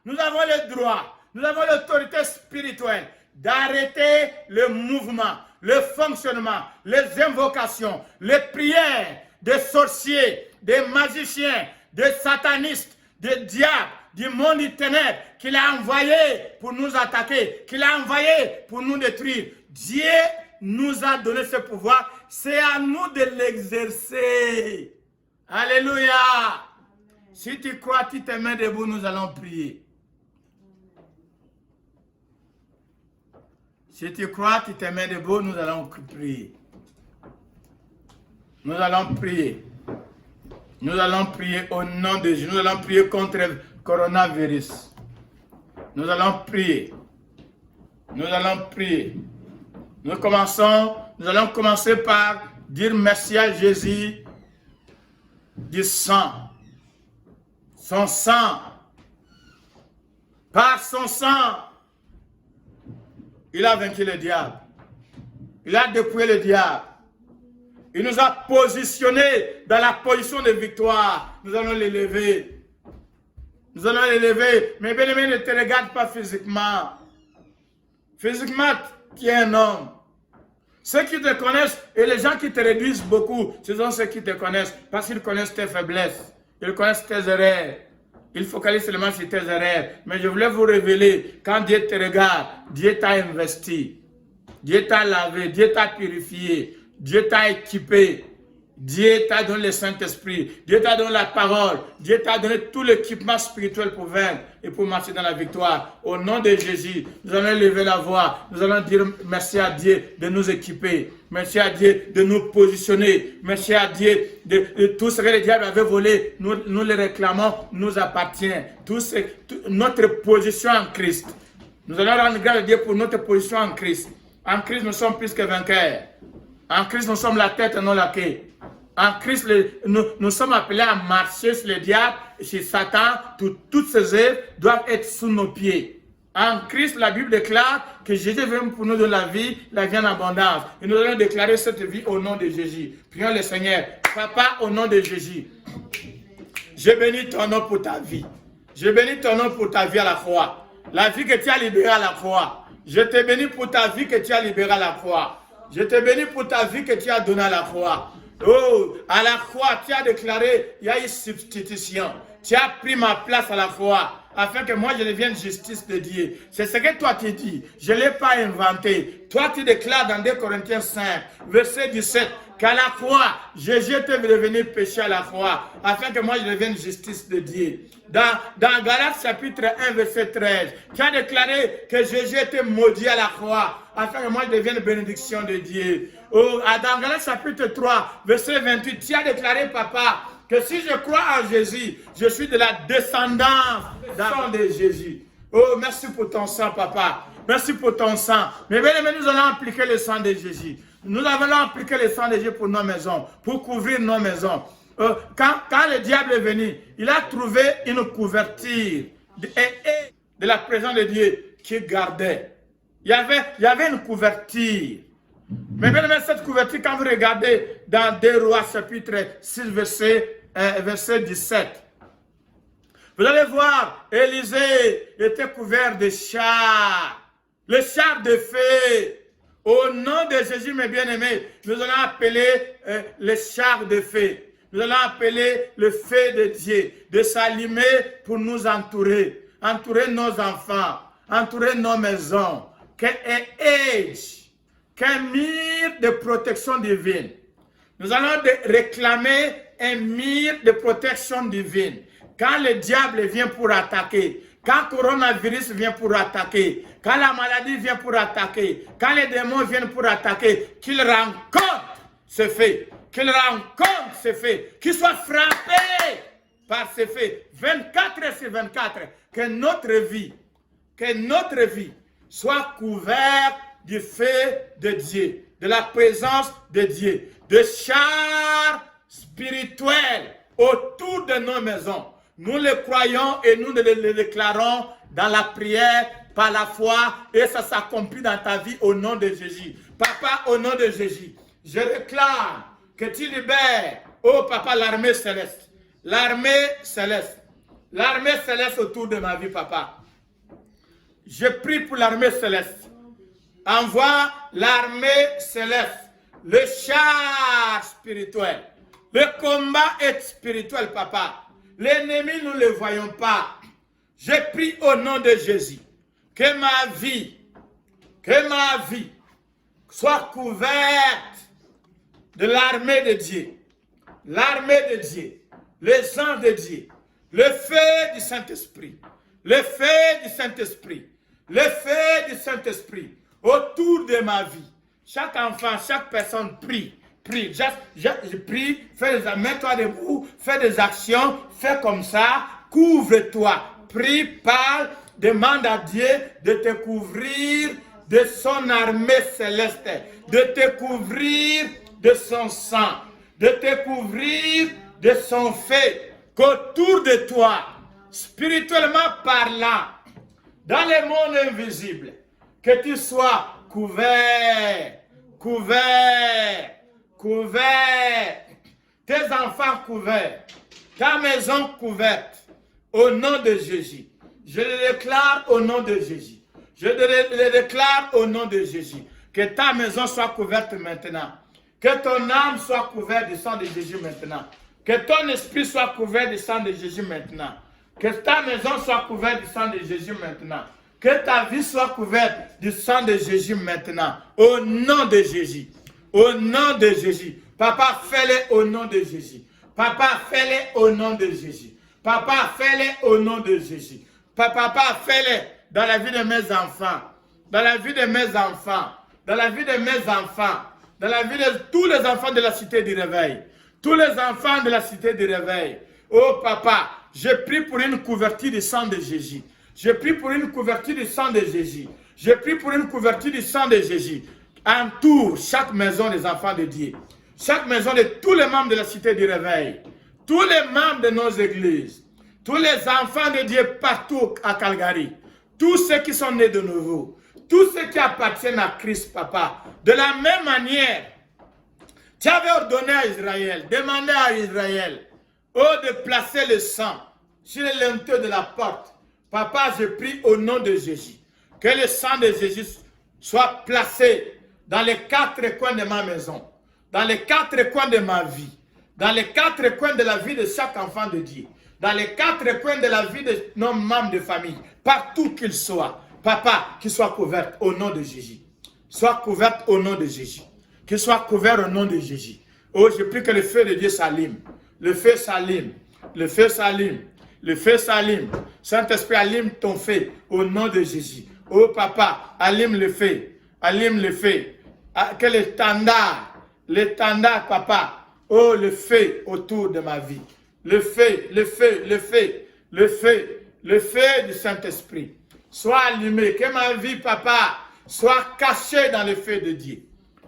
nous avons le droit, nous avons l'autorité spirituelle d'arrêter le mouvement, le fonctionnement, les invocations, les prières des sorciers, des magiciens, des satanistes, des diables, du monde du ténèbre qu'il a envoyé pour nous attaquer, qu'il a envoyé pour nous détruire. Dieu nous a donné ce pouvoir, c'est à nous de l'exercer. Alléluia. Si tu crois, tu te mets debout, nous allons prier. Si tu crois, tu te mets debout, nous allons prier. Nous allons prier. Nous allons prier au nom de Jésus. Nous allons prier contre le coronavirus. Nous allons prier. Nous allons prier. Nous allons commencer par dire merci à Jésus du sang. Son sang. Par son sang, il a vaincu le diable. Il a dépouillé le diable. Il nous a positionnés dans la position de victoire. Nous allons l'élever. Nous allons l'élever. Mais bien aimé, ne te regarde pas physiquement. Physiquement, tu es un homme. Ceux qui te connaissent et les gens qui te réduisent beaucoup, ce sont ceux qui te connaissent parce qu'ils connaissent tes faiblesses. Ils connaissent tes erreurs. Ils focalisent seulement sur tes erreurs. Mais je voulais vous révéler, quand Dieu te regarde, Dieu t'a investi. Dieu t'a lavé, Dieu t'a purifié. Dieu t'a équipé, Dieu t'a donné le Saint-Esprit, Dieu t'a donné la parole, Dieu t'a donné tout l'équipement spirituel pour vaincre et pour marcher dans la victoire. Au nom de Jésus, nous allons lever la voix, nous allons dire merci à Dieu de nous équiper, merci à Dieu de nous positionner, merci à Dieu de tout ce que le diable avait volé, nous le réclamons, nous appartient. Notre position en Christ. Nous allons rendre grâce à Dieu pour notre position en Christ. En Christ, nous sommes plus que vainqueurs. En Christ, nous sommes la tête et non la queue. En Christ, nous sommes appelés à marcher sur le diable, sur Satan. Toutes ces œuvres doivent être sous nos pieds. En Christ, la Bible déclare que Jésus vient pour nous donner la vie en abondance. Et nous allons déclarer cette vie au nom de Jésus. Prions le Seigneur. Papa, au nom de Jésus, je bénis ton nom pour ta vie. Je bénis ton nom pour ta vie à la croix. La vie que tu as libérée à la croix. Je te bénis pour ta vie que tu as libérée à la croix. Je te bénis pour ta vie que tu as donnée à la croix. Oh, à la croix, tu as déclaré, il y a une substitution. Tu as pris ma place à la croix, afin que moi je devienne justice de Dieu. C'est ce que toi tu dis. Je ne l'ai pas inventé. Toi tu déclares dans 2 Corinthiens 5, verset 17, qu'à la croix, Jésus était devenu péché à la croix, afin que moi je devienne justice de Dieu. Dans Galates chapitre 1, verset 13, tu as déclaré que Jésus était maudit à la croix, afin que moi je devienne bénédiction de Dieu. Oh, dans Galates chapitre 3, verset 28, tu as déclaré, papa, que si je crois en Jésus, je suis de la descendance de Jésus. Oh, merci pour ton sang, papa. Merci pour ton sang. Mais bien aimé, nous allons appliquer le sang de Jésus. Nous allons appliquer le sang de Jésus pour nos maisons, pour couvrir nos maisons. Quand le diable est venu, il a trouvé une couverture de la présence de Dieu qui gardait. Il y avait une couverture. Mais bien aimé, cette couverture, quand vous regardez dans 2 Rois chapitre 6, verset 17, vous allez voir, Élisée était couvert de chars, le char de feu. Au nom de Jésus, mes bien-aimés, nous allons appeler le char de feu. Nous allons appeler le feu de Dieu, de s'allumer pour nous entourer, entourer nos enfants, entourer nos maisons. Qu'un mur de protection divine. Nous allons réclamer un mur de protection divine. Quand le diable vient pour attaquer, quand le coronavirus vient pour attaquer, quand la maladie vient pour attaquer, quand les démons viennent pour attaquer, qu'ils rencontrent ce fait, qu'ils rencontrent ce fait, qu'ils soient frappés par ce fait, 24 sur 24, que notre vie soit couverte du feu de Dieu, de la présence de Dieu, de chars spirituels autour de nos maisons. Nous le croyons et nous le déclarons dans la prière, par la foi, et ça s'accomplit dans ta vie au nom de Jésus. Papa, au nom de Jésus, je réclame que tu libères, oh papa, l'armée céleste. L'armée céleste. l'armée céleste autour de ma vie, papa. Je prie pour l'armée céleste. Envoie l'armée céleste, le char spirituel. Le combat est spirituel, papa. L'ennemi, nous ne le voyons pas. Je prie au nom de Jésus que ma vie soit couverte de l'armée de Dieu. L'armée de Dieu, les anges de Dieu, le feu du Saint-Esprit, le feu du Saint-Esprit, le feu du Saint-Esprit autour de ma vie. Chaque enfant, chaque personne prie. Prie, je prie, mets-toi debout, fais des actions, fais comme ça, couvre-toi, prie, parle, demande à Dieu de te couvrir de son armée céleste, de te couvrir de son sang, de te couvrir de son feu, qu'autour de toi, spirituellement parlant, dans le monde invisible, que tu sois couvert, couvert, couvert, tes enfants couverts, ta maison couverte, au nom de Jésus. Je le déclare au nom de Jésus. Je le déclare au nom de Jésus. Que ta maison soit couverte maintenant. Que ton âme soit couverte du sang de Jésus maintenant. Que ton esprit soit couvert du sang de Jésus maintenant. Que ta maison soit couverte du sang de Jésus maintenant. Que ta vie soit couverte du sang de Jésus maintenant. Au nom de Jésus. Au nom de Jésus. Papa, fais-le au nom de Jésus. Papa, fais-le au nom de Jésus. Papa, fais-le au nom de Jésus. Papa, fais-le dans la vie de mes enfants. Dans la vie de mes enfants. Dans la vie de mes enfants. Dans la vie de tous les enfants de la cité du réveil. Tous les enfants de la cité du réveil. Oh papa, je prie pour une couverture du sang de Jésus. Je prie pour une couverture du sang de Jésus. Je prie pour une couverture du sang de Jésus. Entoure chaque maison des enfants de Dieu. Chaque maison de tous les membres de la cité du réveil. Tous les membres de nos églises. Tous les enfants de Dieu partout à Calgary. Tous ceux qui sont nés de nouveau. Tous ceux qui appartiennent à Christ, papa. De la même manière, tu avais ordonné à Israël, demandé à Israël, de placer le sang sur le linteau de la porte. Papa, je prie au nom de Jésus, que le sang de Jésus soit placé dans les quatre coins de ma maison, dans les quatre coins de ma vie, dans les quatre coins de la vie de chaque enfant de Dieu, dans les quatre coins de la vie de nos membres de famille, partout qu'ils soient. Papa, qu'il soit couvert au nom de Jésus. Soit couvert au nom de Jésus. Qu'il soit couvert au nom de Jésus. Oh, je prie que le feu de Dieu s'allume. Le feu s'allume. Le feu s'allume. Le feu s'allume. Saint-Esprit, allume ton feu au nom de Jésus. Oh, papa, allume le feu. Allume le feu. Que l'étendard, papa. Oh, le feu autour de ma vie. Le feu, le feu, le feu, le feu, le feu du Saint-Esprit. Soit allumé, que ma vie, papa, soit cachée dans le feu de Dieu.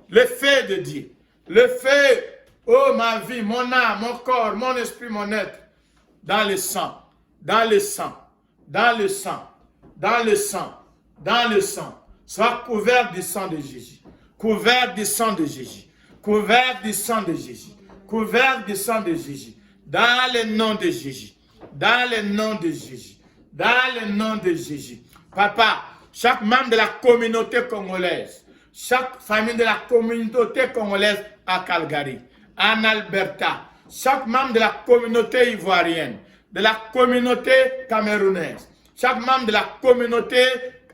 Le feu de Dieu. Le feu, oh ma vie, mon âme, mon corps, mon esprit, mon être, dans le sang, dans le sang, dans le sang, dans le sang, dans le sang. Soit couvert du sang de Jésus. Couvert du sang de Jésus. Couvert du sang de Jésus. Couvert du sang de Jésus. Dans le nom de Jésus. Dans le nom de Jésus. Dans le nom de Jésus. Papa, chaque membre de la communauté congolaise, chaque famille de la communauté congolaise à Calgary, en Alberta, chaque membre de la communauté ivoirienne, de la communauté camerounaise, chaque membre de la communauté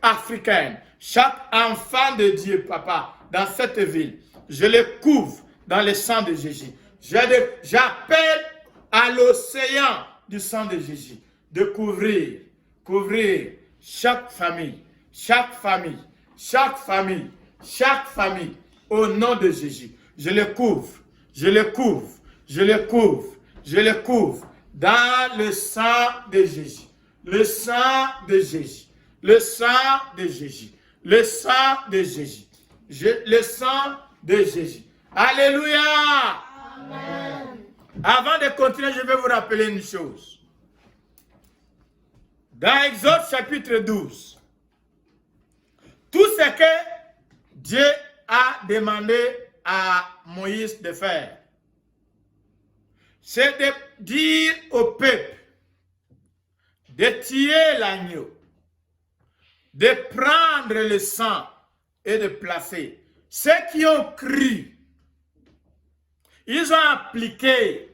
africaine, chaque enfant de Dieu, papa, dans cette ville, je les couvre dans le sang de Jésus. J'appelle à l'océan du sang de Jésus de couvrir chaque famille, chaque famille, chaque famille, chaque famille, au nom de Jésus. Je le couvre, je le couvre, je le couvre, je le couvre dans le sang de Jésus. Le sang de Jésus, le sang de Jésus, le sang de Jésus, le sang de Jésus. Alléluia! Amen. Avant de continuer, je vais vous rappeler une chose. Dans Exode chapitre 12, tout ce que Dieu a demandé à Moïse de faire, c'est de dire au peuple de tuer l'agneau, de prendre le sang et de placer. Ceux qui ont cru, ils ont appliqué.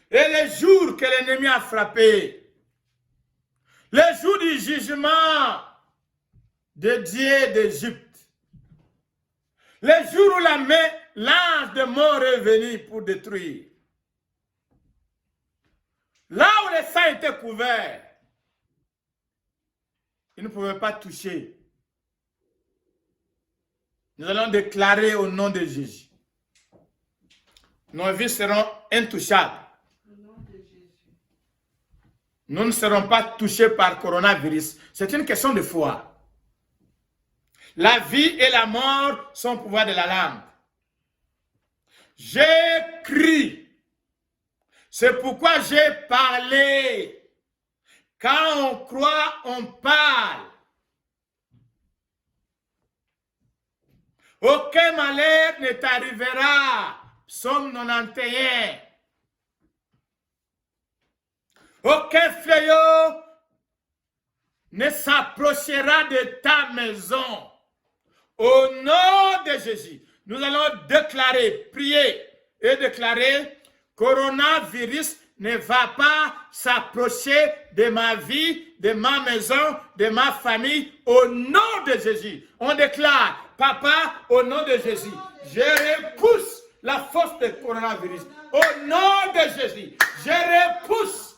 Et les jours que l'ennemi a frappé, les jours du jugement de Dieu d'Égypte, les jours où l'ange de mort est venu pour détruire, là où le sang était couvert, ils ne pouvaient pas toucher. Nous allons déclarer au nom de Jésus. Nos vies seront intouchables. Nous ne serons pas touchés par coronavirus. C'est une question de foi. La vie et la mort sont au pouvoir de la langue. J'ai crié. C'est pourquoi j'ai parlé. Quand on croit, on parle. Aucun malheur ne t'arrivera. Psaume 91. Aucun fléau ne s'approchera de ta maison. Au nom de Jésus, nous allons déclarer, prier et déclarer, coronavirus ne va pas s'approcher de ma vie, de ma maison, de ma famille, au nom de Jésus. On déclare, Papa, au nom de Jésus, je repousse la force du coronavirus. Au nom de Jésus, je repousse.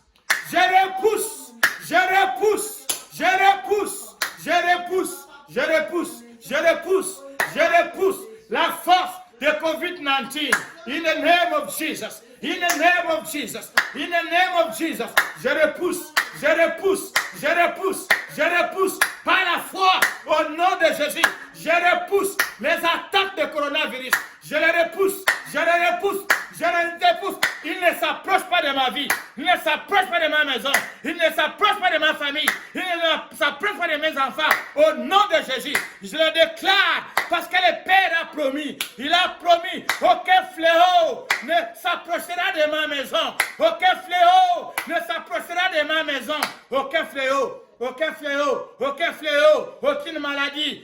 Je repousse, je repousse, je repousse, je repousse, je repousse, je repousse, je repousse la force de COVID-19. In the name of Jesus, in the name of Jesus, in the name of Jesus, je repousse, je repousse, je repousse, je repousse par la foi au nom de Jésus. Je repousse les attaques de coronavirus. Je les repousse, je les repousse, je les repousse. Il ne s'approche pas de ma vie. Il ne s'approche pas de ma maison. Il ne s'approche pas de ma famille. Il ne s'approche pas de mes enfants. Au nom de Jésus, je le déclare parce que le Père a promis. Il a promis aucun fléau ne s'approchera de ma maison. Aucun fléau ne s'approchera de ma maison. Aucun fléau. Aucun fléau, aucun fléau, aucune maladie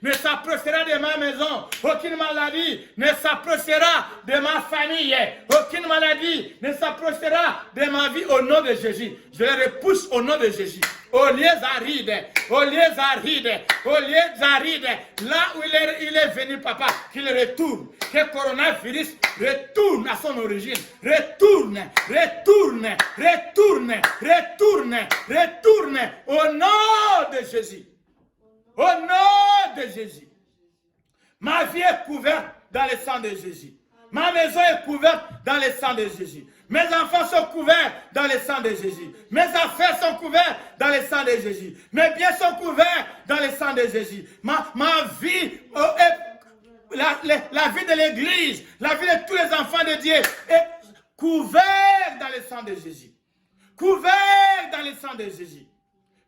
ne s'approchera de ma maison, aucune maladie ne s'approchera de ma famille, aucune maladie ne s'approchera de ma vie au nom de Jésus. Je les repousse au nom de Jésus. Aux lieux arides, aux lieux arides, aux lieux arides, là où il est venu, papa, qu'il retourne, que le coronavirus retourne à son origine, retourne, retourne, retourne, retourne, retourne, au nom de Jésus, au nom de Jésus. Ma vie est couverte dans le sang de Jésus. Ma maison est couverte dans le sang de Jésus. Mes enfants sont couverts dans le sang de Jésus. Mes affaires sont couvertes dans le sang de Jésus. Mes biens sont couverts dans le sang de Jésus. Ma vie, la vie de l'Église, la vie de tous les enfants de Dieu est couverte dans le sang de Jésus. Couvert dans le sang de Jésus.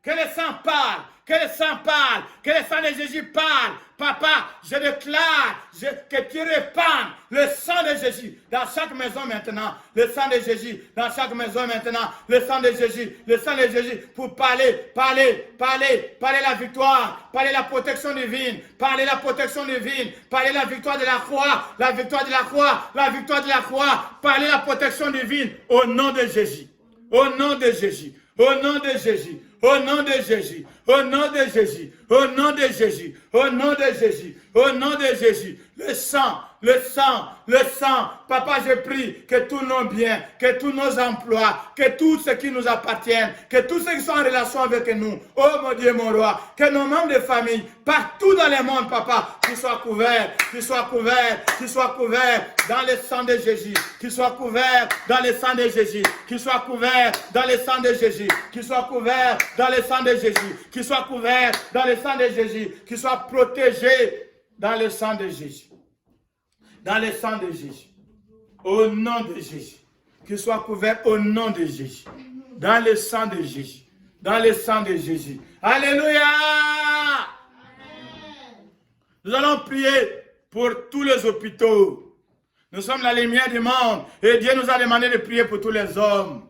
Que le sang parle, que le sang parle, que le sang de Jésus parle. Papa, je déclare que tu répands le sang de Jésus dans chaque maison maintenant. Le sang de Jésus dans chaque maison maintenant. Le sang de Jésus, le sang de Jésus pour parler la victoire, parler la protection divine, parler la protection divine, parler la victoire de la croix, la victoire de la croix, la victoire de la croix, parler la protection divine au nom de Jésus. Au nom de Jésus, au nom de Jésus, au nom de Jésus, au nom de Jésus, au nom de Jésus, au nom de Jésus, au nom de Jésus, le sang, le sang, le sang. Papa, je prie que tous nos biens, que tous nos emplois, que tout ce qui nous appartient, que tous ceux qui sont en relation avec nous, oh mon Dieu, mon roi, que nos membres de famille, partout dans le monde, papa, qu'ils soient couverts, qu'ils soient couverts, qu'ils soient couverts dans le sang de Jésus, qu'ils soient couverts dans le sang de Jésus, qu'ils soient couverts dans le sang de Jésus, qu'ils soient couverts dans le sang de Jésus, qu'ils soient couverts dans le sang de Jésus, qu'ils soient protégés dans le sang de Jésus. Dans le sang de Jésus. Au nom de Jésus. Qu'ils soient couverts au nom de Jésus. Dans le sang de Jésus. Dans le sang de Jésus. Alléluia. Amen. Nous allons prier pour tous les hôpitaux. Nous sommes la lumière du monde. Et Dieu nous a demandé de prier pour tous les hommes.